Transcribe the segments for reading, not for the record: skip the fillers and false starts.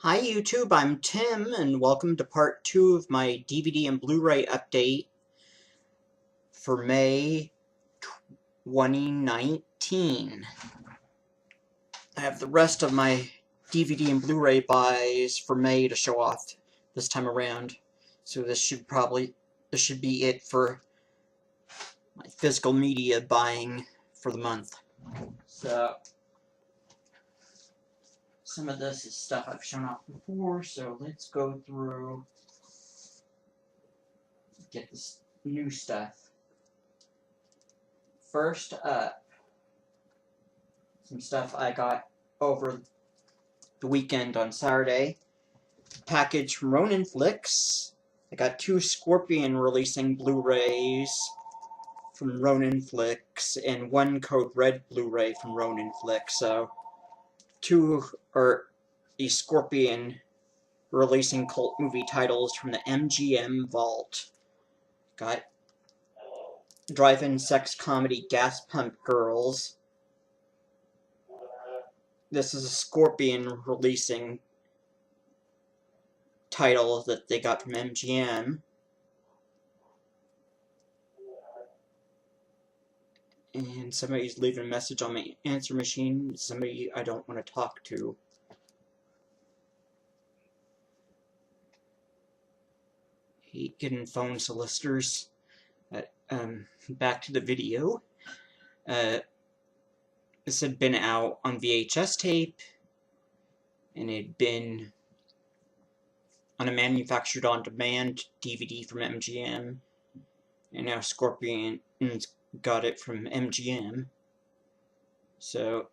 Hi YouTube, I'm Tim, and welcome to part 2 of my DVD and Blu-ray update for May 2019. I have the rest of my DVD and Blu-ray buys for May to show off this time around. So this should be it for my physical media buying for the month. So some of this is stuff I've shown off before, so let's go through, get this new stuff. First up, some stuff I got over the weekend on Saturday. Package from Ronin Flicks. I got 2 Scorpion releasing Blu-rays from Ronin Flicks and 1 Code Red Blu-ray from Ronin Flicks. So 2 are the Scorpion releasing cult movie titles from the MGM vault. Got drive-in sex comedy Gas Pump Girls. This is a Scorpion releasing title that they got from MGM. And somebody's leaving a message on my answer machine. Somebody I don't want to talk to. Hate getting phone solicitors. Back to the video. This had been out on VHS tape, and it had been on a manufactured on-demand DVD from MGM, and now Scorpion got it from MGM. So,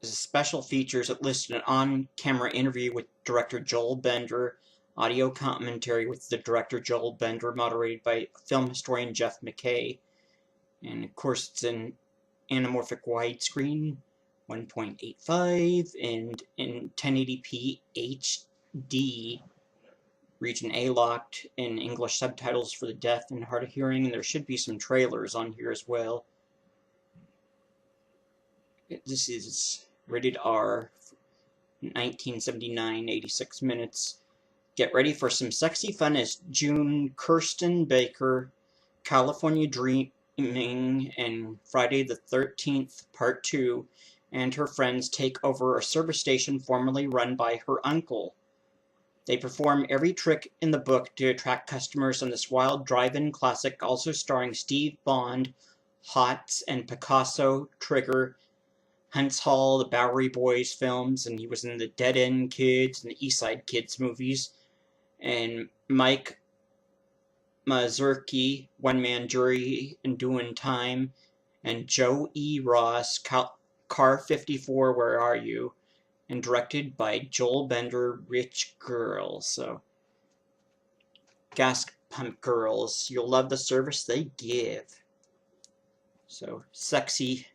as special features, it listed an on-camera interview with director Joel Bender, audio commentary with the director Joel Bender, moderated by film historian Jeff McKay, and of course it's in anamorphic widescreen, 1.85, and in 1080p HD, region A locked, and English subtitles for the deaf and hard of hearing, and there should be some trailers on here as well. This is rated R, 1979, 86 minutes. Get ready for some sexy fun as June Kirsten Baker, California Dreaming, and Friday the 13th, Part 2, and her friends take over a service station formerly run by her uncle. They perform every trick in the book to attract customers on this wild drive-in classic, also starring Steve Bond, Hotz, and Picasso, Trigger, Hunts Hall, the Bowery Boys films, and he was in the Dead End Kids and the East Side Kids movies, and Mike Mazurki, One Man Jury and Doing Time, and Joe E. Ross, Car 54, Where Are You? And directed by Joel Bender, Rich Girl. So, Gas Pump Girls, you'll love the service they give. So, sexy,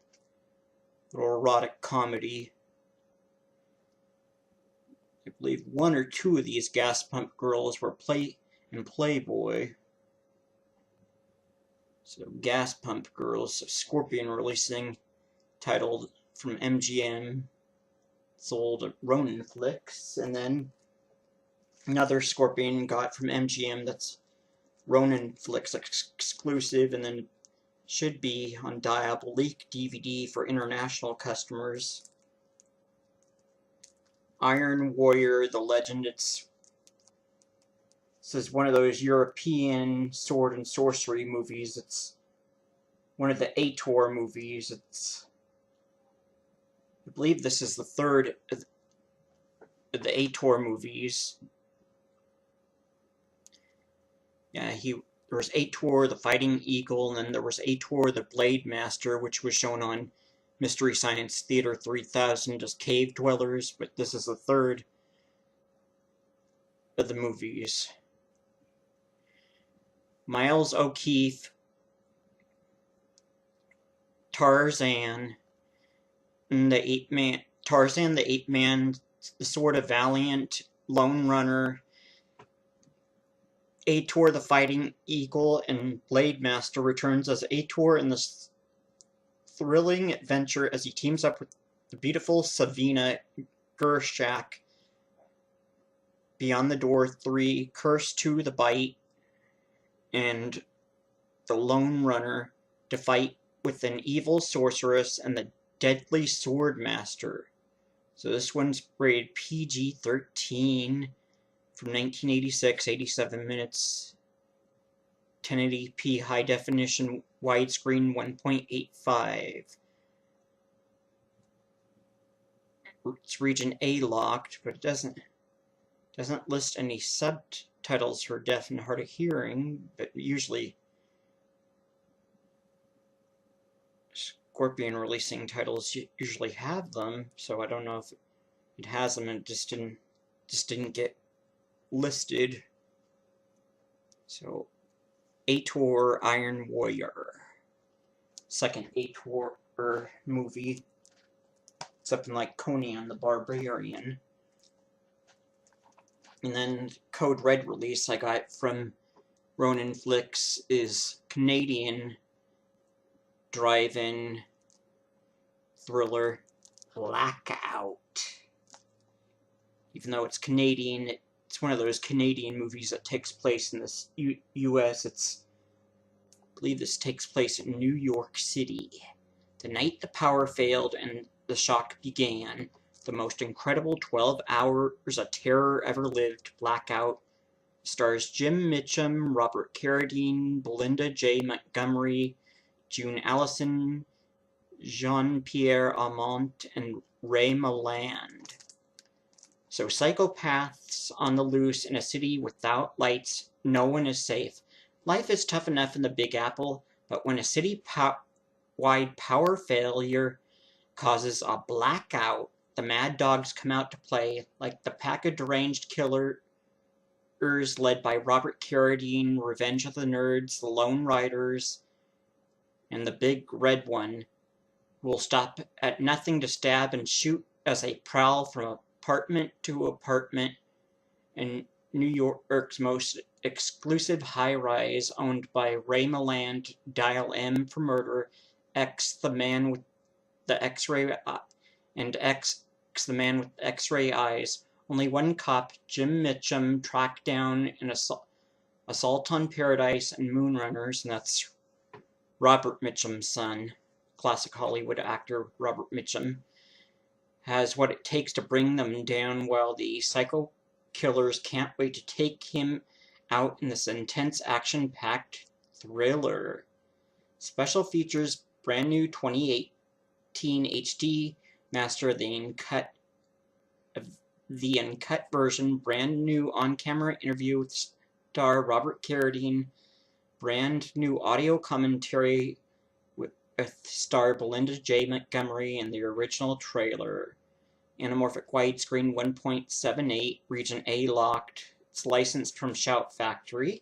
little erotic comedy. I believe 1 or 2 of these Gas Pump Girls were in Playboy. So, Gas Pump Girls, Scorpion releasing, titled from MGM, sold at Ronin Flicks, and then another Scorpion got from MGM that's Ronin Flicks exclusive, and then should be on Diabolique DVD for international customers. Iron Warrior, The Legend. This is one of those European sword and sorcery movies. It's one of the Ator movies. I believe this is the 3rd of the Ator movies. Yeah, there was Ator, the Fighting Eagle, and then there was Ator, the Blade Master, which was shown on Mystery Science Theater 3000 as Cave Dwellers, but this is the 3rd of the movies. Miles O'Keefe, Tarzan, and the Ape-Man, Tarzan, the Ape-Man, the Sword of Valiant, Lone Runner, Ator, the Fighting Eagle, and Blade Master returns as Ator in this thrilling adventure as he teams up with the beautiful Savina Gershak, Beyond the Door 3, Curse 2, The Bite, and The Lone Runner to fight with an evil sorceress and the deadly sword master. So this one's rated PG-13 from 1986, 87 minutes, 1080p high definition widescreen 1.85. It's region A locked, but it doesn't list any subtitles for deaf and hard of hearing, but usually Scorpion releasing titles usually have them, so I don't know if it has them and it just didn't get listed. So Ator Iron Warrior, second Ator movie, something like Conan the Barbarian. And then Code Red release I got from Ronin Flicks is Canadian drive-in thriller Blackout. Even though it's Canadian, it's one of those Canadian movies that takes place in the U.S. I believe this takes place in New York City. The night the power failed and the shock began, the most incredible 12 hours of terror ever lived, Blackout, stars Jim Mitchum, Robert Carradine, Belinda J. Montgomery, June Allison, Jean-Pierre Aumont, and Ray Milland. So psychopaths on the loose in a city without lights, no one is safe. Life is tough enough in the Big Apple, but when a city-wide power failure causes a blackout, the mad dogs come out to play, like the pack of deranged killers led by Robert Carradine, Revenge of the Nerds, the Lone Riders, and the Big Red One, who will stop at nothing to stab and shoot as they prowl from apartment to apartment in New York's most exclusive high-rise owned by Ray Milland, Dial M for Murder, X the Man with the X-ray and X the Man with X-ray eyes. Only one cop, Jim Mitchum, tracked down in Assault on Paradise and Moonrunners, and that's Robert Mitchum's son, classic Hollywood actor Robert Mitchum, has what it takes to bring them down, while the psycho killers can't wait to take him out in this intense action-packed thriller. Special features brand new 2018 HD master of the uncut version, brand new on-camera interview with star Robert Carradine, brand new audio commentary with star Belinda J. Montgomery, and the original trailer. Anamorphic widescreen 1.78, region A locked. It's licensed from Shout Factory,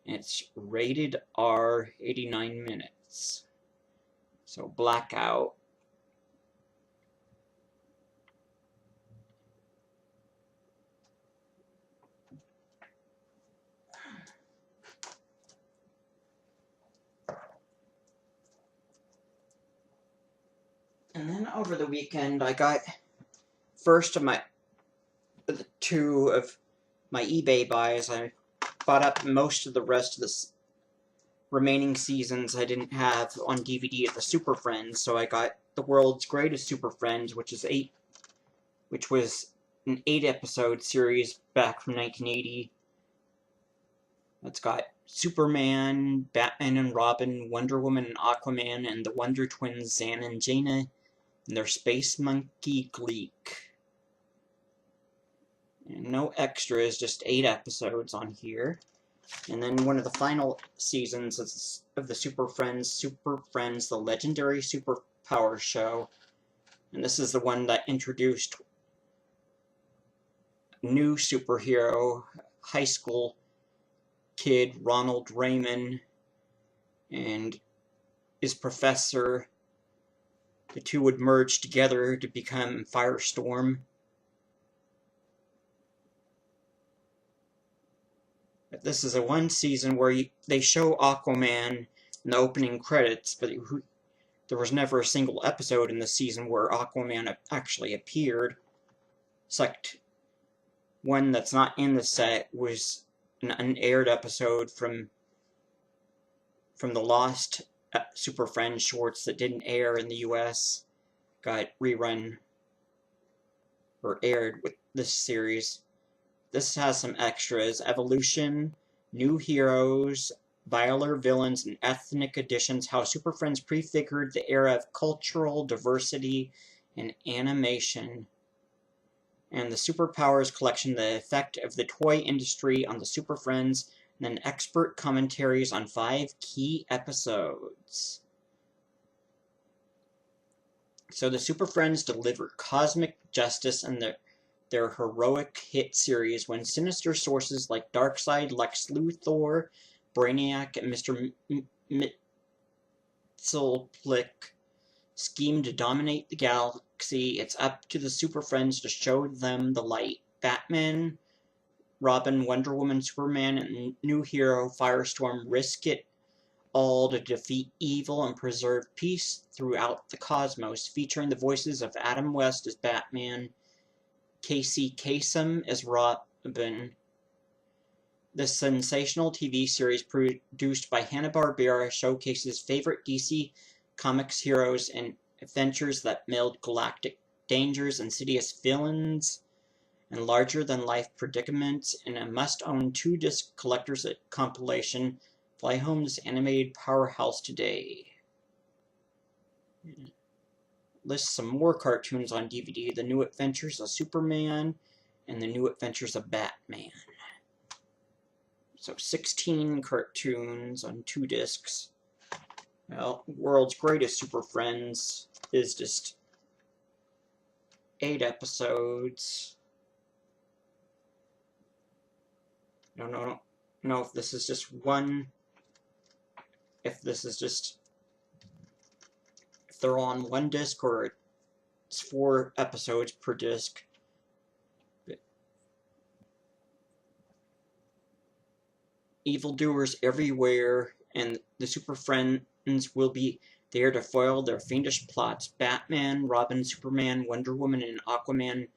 and it's rated R, 89 minutes. So Blackout. And then over the weekend, I got first of two of my eBay buys. I bought up most of the rest of the remaining seasons I didn't have on DVD of the Super Friends, so I got The World's Greatest Super Friends, which was an 8-episode series back from 1980. It's got Superman, Batman and Robin, Wonder Woman and Aquaman, and the Wonder Twins Zan and Jaina, and their space monkey Gleek. And no extras, just 8 episodes on here. And then one of the final seasons of the Super Friends, the Legendary Superpower Show. And this is the one that introduced a new superhero, high school kid, Ronald Raymond, and his professor. The two would merge together to become Firestorm. But this is a one season where they show Aquaman in the opening credits, but there was never a single episode in the season where Aquaman actually appeared. Select one that's not in the set was an unaired episode from the Lost Super Friends shorts that didn't air in the US. Got rerun or aired with this series. This has some extras: evolution, new heroes, viler villains, and ethnic additions. How Super Friends prefigured the era of cultural diversity in animation. And the Superpowers collection, the effect of the toy industry on the Super Friends, and then expert commentaries on 5 key episodes. So the Super Friends deliver cosmic justice in their heroic hit series when sinister sources like Darkseid, Lex Luthor, Brainiac, and Mr. Mxyzptlk scheme to dominate the galaxy. It's up to the Super Friends to show them the light. Batman, Robin, Wonder Woman, Superman, and new hero Firestorm risk it all to defeat evil and preserve peace throughout the cosmos, featuring the voices of Adam West as Batman, Casey Kasem as Robin. The sensational TV series produced by Hanna-Barbera showcases favorite DC Comics heroes and adventures that meld galactic dangers, insidious villains, and larger-than-life predicaments in a must-own 2-disc collector's compilation, Fly Home's animated powerhouse today. Lists some more cartoons on DVD: The New Adventures of Superman and The New Adventures of Batman. So 16 cartoons on 2 discs. Well, World's Greatest Super Friends is just 8 episodes. I don't know if this is just one, if they're on 1 disc or it's 4 episodes per disc. But evildoers everywhere, and the Super Friends will be there to foil their fiendish plots. Batman, Robin, Superman, Wonder Woman, and Aquaman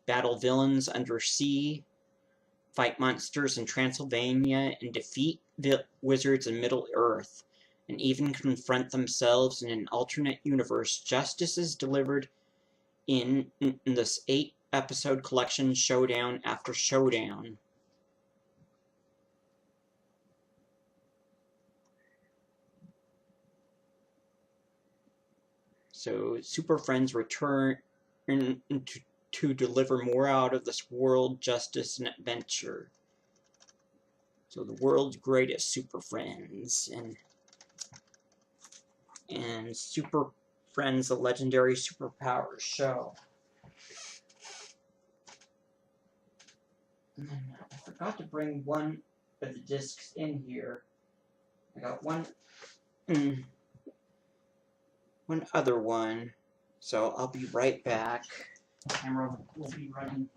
battle villains undersea, fight monsters in Transylvania, and defeat wizards in Middle-earth, and even confront themselves in an alternate universe. Justice is delivered in this 8-episode collection, showdown after showdown. So Super Friends return to deliver more out of this world, justice, and adventure. So the world's greatest Super Friends and Super Friends, the legendary superpowers show. And then I forgot to bring one of the discs in here. I got one other one, so I'll be right back. The camera will be running.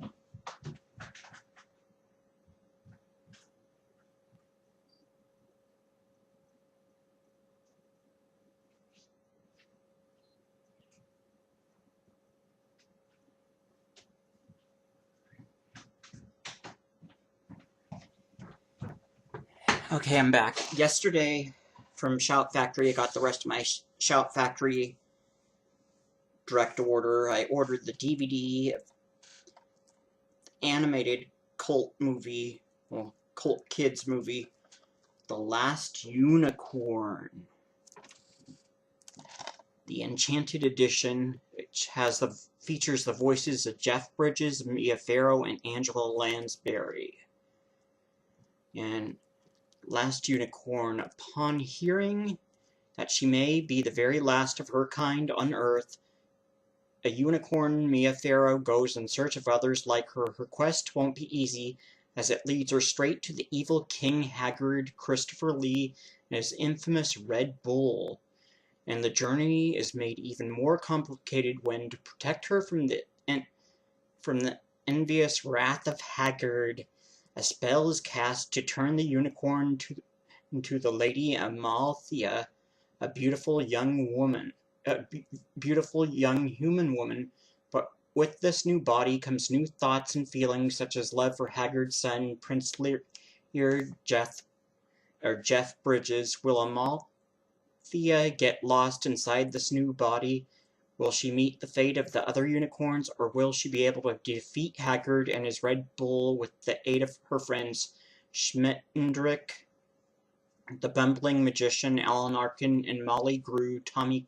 Okay, I'm back. Yesterday, from Shout Factory, I got the rest of my Shout Factory direct order. I ordered the DVD of the animated cult movie, well, cult kids movie, The Last Unicorn. The Enchanted Edition, which features the voices of Jeff Bridges, Mia Farrow, and Angela Lansbury. And Last Unicorn, upon hearing that she may be the very last of her kind on Earth, a unicorn, Mia Farrow, goes in search of others like her. Her quest won't be easy, as it leads her straight to the evil King Haggard, Christopher Lee, and his infamous Red Bull. And the journey is made even more complicated when, to protect her from the envious wrath of Haggard, a spell is cast to turn the unicorn into the Lady Amalthea, a beautiful young human woman, but With this new body comes new thoughts and feelings such as love for Haggard's son, Prince Lear, Jeff Bridges. Will Amalthea get lost inside this new body? Will she meet the fate of the other unicorns, or will she be able to defeat Haggard and his Red Bull with the aid of her friends Schmittendrick, the bumbling magician Alan Arkin, and Molly Grew, Tammy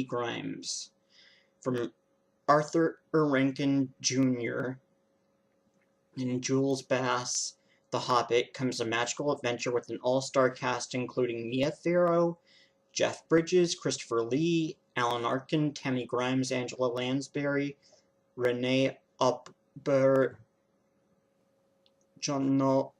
Grimes? From Arthur Rankin Jr. and Jules Bass, The Hobbit, comes a magical adventure with an all-star cast including Mia Farrow, Jeff Bridges, Christopher Lee, Alan Arkin, Tammy Grimes, Angela Lansbury, Renee Auber, Janois,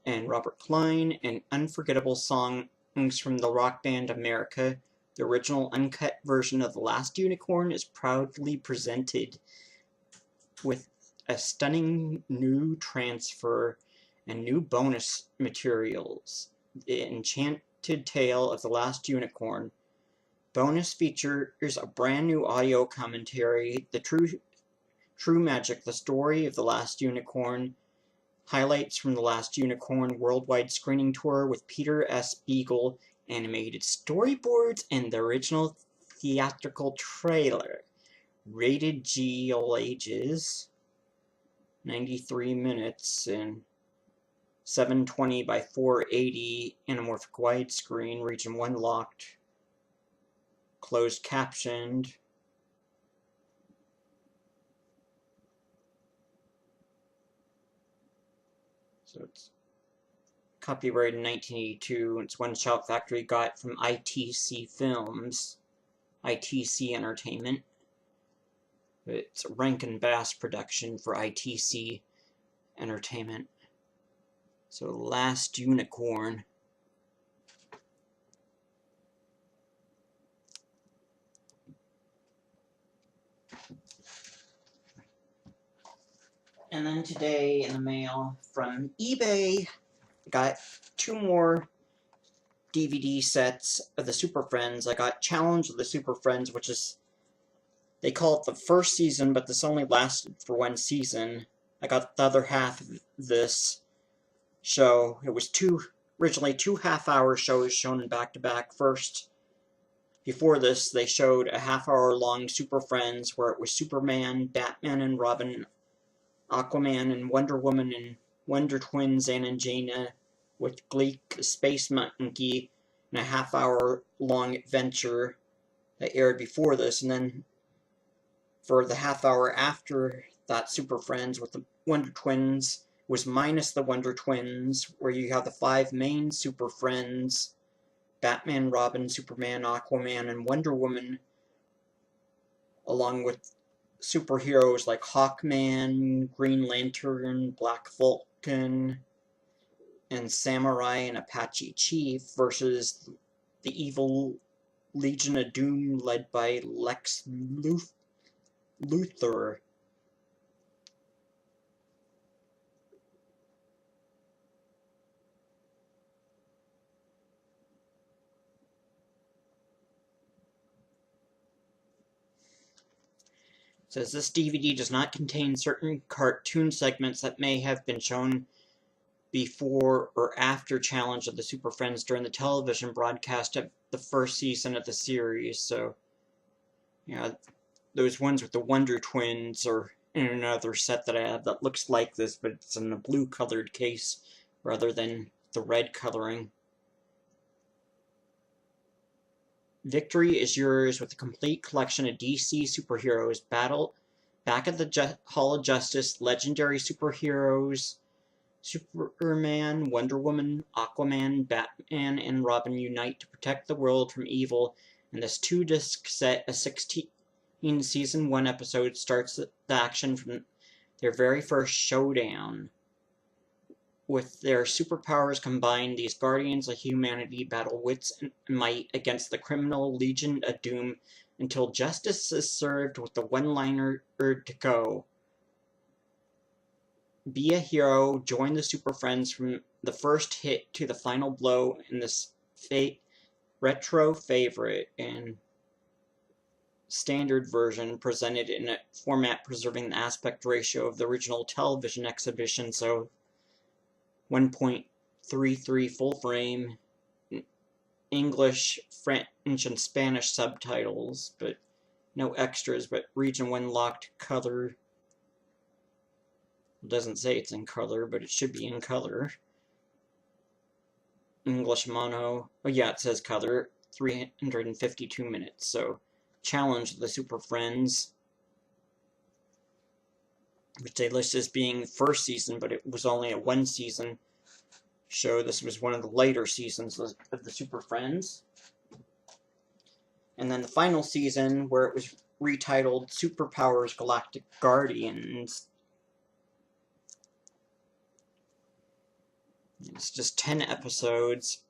and Robert Klein, and unforgettable songs from the rock band America. The original uncut version of The Last Unicorn is proudly presented with a stunning new transfer and new bonus materials. The Enchanted Tale of the Last Unicorn. Bonus features a brand new audio commentary, the true magic, the story of the Last Unicorn, highlights from the Last Unicorn worldwide screening tour with Peter S. Beagle, animated storyboards, and the original theatrical trailer. Rated G, all ages, 93 minutes, and 720 by 480 anamorphic widescreen, region 1 locked, closed captioned. So it's copyrighted in 1982, and it's one Shout Factory got from ITC Films, ITC Entertainment. It's a Rankin Bass production for ITC Entertainment. So Last Unicorn. And then today in the mail from eBay, got 2 more DVD sets of the Super Friends. I got Challenge of the Super Friends, which is, they call it the first season, but this only lasted for 1 season. I got the other half of this show. It was originally 2 half-hour shows shown in back-to-back. First, before this, they showed a half-hour-long Super Friends where it was Superman, Batman and Robin, Aquaman and Wonder Woman and Wonder Twins Anna and Jaina with Gleek the Space Monkey in a half-hour-long adventure that aired before this, and then for the half-hour after that Super Friends with the Wonder Twins was minus the Wonder Twins, where you have the 5 main Super Friends, Batman, Robin, Superman, Aquaman, and Wonder Woman, along with superheroes like Hawkman, Green Lantern, Black Vulcan, and Samurai and Apache Chief, versus the evil Legion of Doom led by Lex Luthor. Says this DVD does not contain certain cartoon segments that may have been shown before or after Challenge of the Super Friends during the television broadcast of the first season of the series. So, yeah, those ones with the Wonder Twins are in another set that I have that looks like this, but it's in a blue colored case rather than the red coloring. Victory is yours with a complete collection of DC superheroes. Back at the Hall of Justice, legendary superheroes Superman, Wonder Woman, Aquaman, Batman, and Robin unite to protect the world from evil. In this 2-disc set, a 16 season 1 episode starts the action from their very first showdown. With their superpowers combined, these guardians of humanity battle wits and might against the criminal Legion of Doom until justice is served with the one-liner to go. Be a hero, join the Super Friends from the first hit to the final blow in this retro favorite. And standard version, presented in a format preserving the aspect ratio of the original television exhibition, so 1.33 full frame, English, French, and Spanish subtitles, but no extras, but Region 1 locked color. It doesn't say it's in color, but it should be in color. English mono. Oh yeah, it says color. 352 minutes, so challenge the Super Friends, which they list as being the first season, but it was only a one-season show. This was one of the later seasons of the Super Friends. And then the final season, where it was retitled Superpowers Galactic Guardians. It's just 10 episodes.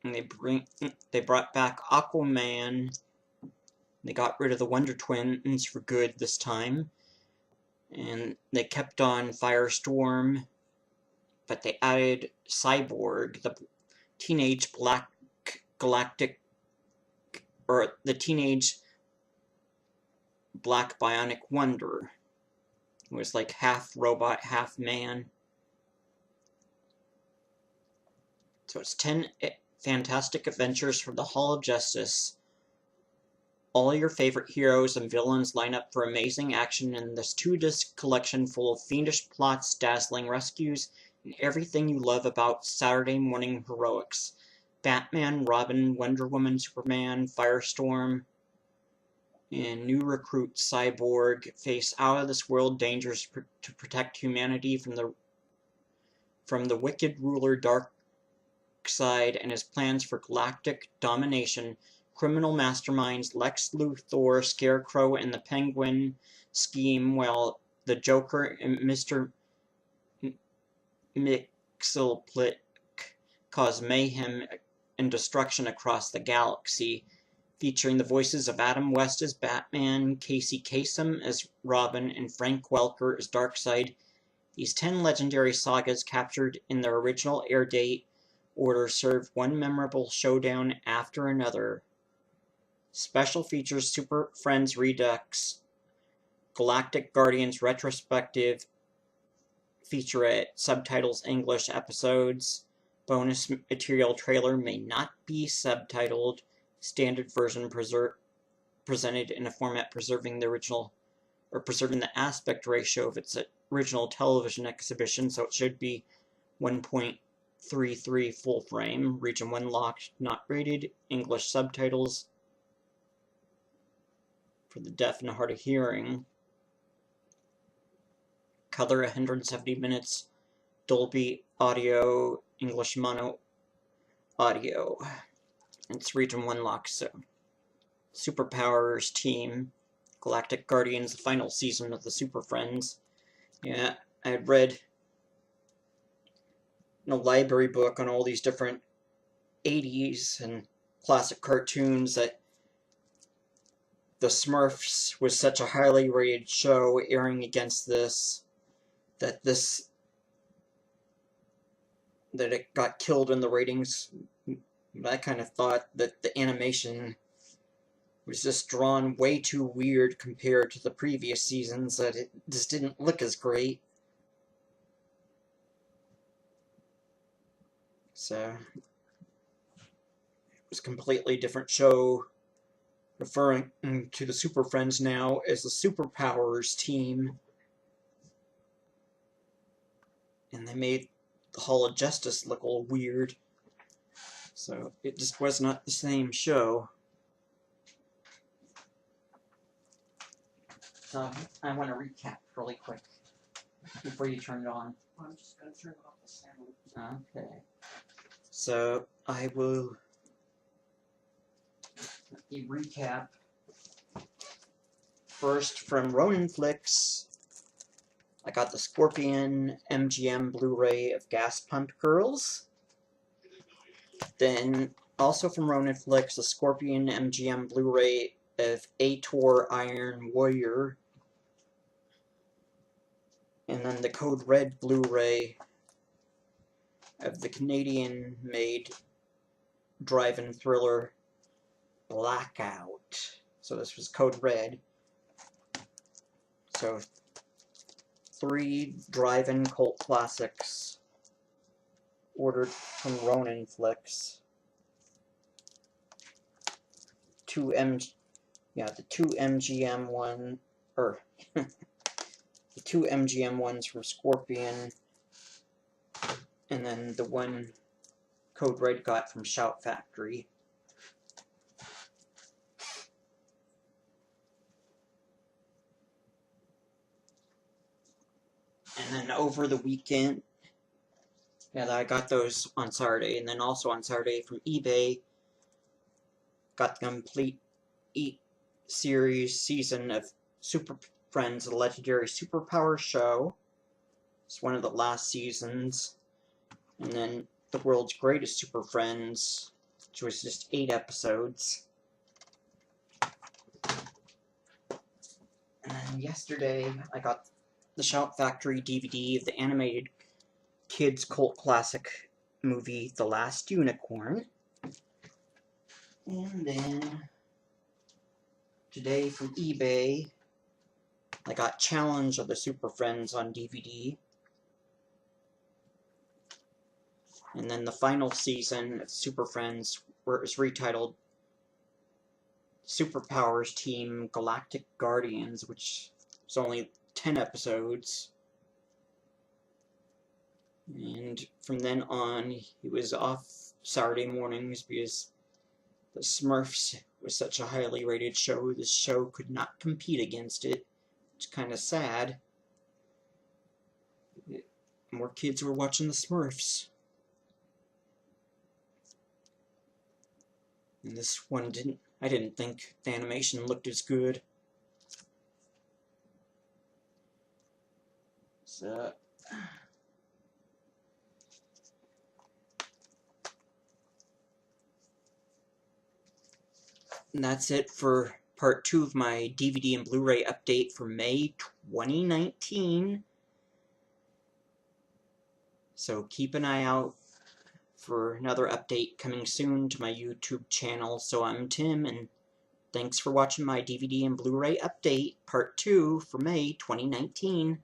And they brought back Aquaman. They got rid of the Wonder Twins for good this time. And they kept on Firestorm, but they added Cyborg, the teenage black galactic, or the teenage black bionic wonder. It was like half robot, half man. So it's 10 fantastic adventures from the Hall of Justice. All your favorite heroes and villains line up for amazing action in this 2-disc collection full of fiendish plots, dazzling rescues, and everything you love about Saturday morning heroics. Batman, Robin, Wonder Woman, Superman, Firestorm, and new recruit Cyborg face out-of-this-world dangers to protect humanity from the wicked ruler Darkseid and his plans for galactic domination. Criminal masterminds Lex Luthor, Scarecrow, and the Penguin scheme, while the Joker and Mr. Mxyzptlk cause mayhem and destruction across the galaxy. Featuring the voices of Adam West as Batman, Casey Kasem as Robin, and Frank Welker as Darkseid. These 10 legendary sagas, captured in their original air date order, serve one memorable showdown after another. Special features: Super Friends Redux, Galactic Guardians Retrospective, featurette, subtitles English episodes, bonus material trailer may not be subtitled, standard version presented in a format preserving the aspect ratio of its original television exhibition, so it should be 1.33 full frame, Region 1 locked, not rated, English subtitles for the deaf and hard of hearing. Color 170 minutes, Dolby audio, English mono audio. It's Region 1 locked, so. Superpowers team, Galactic Guardians, the final season of the Super Friends. Yeah, I had read in a library book on all these different 80s and classic cartoons that the Smurfs was such a highly rated show airing against this, that it got killed in the ratings. I kind of thought that the animation was just drawn way too weird compared to the previous seasons, that it just didn't look as great. So, it was a completely different show, referring to the Super Friends now as the Superpowers team. And they made the Hall of Justice look all weird. So, it just was not the same show. So, I want to recap really quick before you turn it on. I'm just going to turn off the sound. Okay. So, I will recap first from Ronin Flicks. I got the Scorpion MGM Blu-ray of Gas Pump Girls. Then, also from Ronin Flicks, the Scorpion MGM Blu-ray of Ator Iron Warrior. And then the Code Red Blu-ray of the Canadian-made drive-in thriller Blackout. So this was Code Red. So 3 drive-in cult classics ordered from Ronin Flicks. The two MGM ones from Scorpion, and then the one Code Red got from Shout Factory. And then over the weekend, I got those on Saturday, and then also on Saturday from eBay, got the complete season of Super Friends, the Legendary Superpower Show. It's one of the last seasons. And then The World's Greatest Super Friends, which was just 8 episodes. And then yesterday, I got the Shout Factory DVD of the animated kids cult classic movie, The Last Unicorn. And then today from eBay, I got Challenge of the Super Friends on DVD. And then the final season of Super Friends, where it was retitled Superpowers Team Galactic Guardians, which was only 10 episodes. And from then on, he was off Saturday mornings because the Smurfs was such a highly rated show, the show could not compete against it. It's kind of sad. More kids were watching the Smurfs. And this one I didn't think the animation looked as good. So and that's it for part 2 of my DVD and Blu-ray update for May 2019. So keep an eye out for another update coming soon to my YouTube channel. So I'm Tim, and thanks for watching my DVD and Blu-ray update, part 2 for May 2019.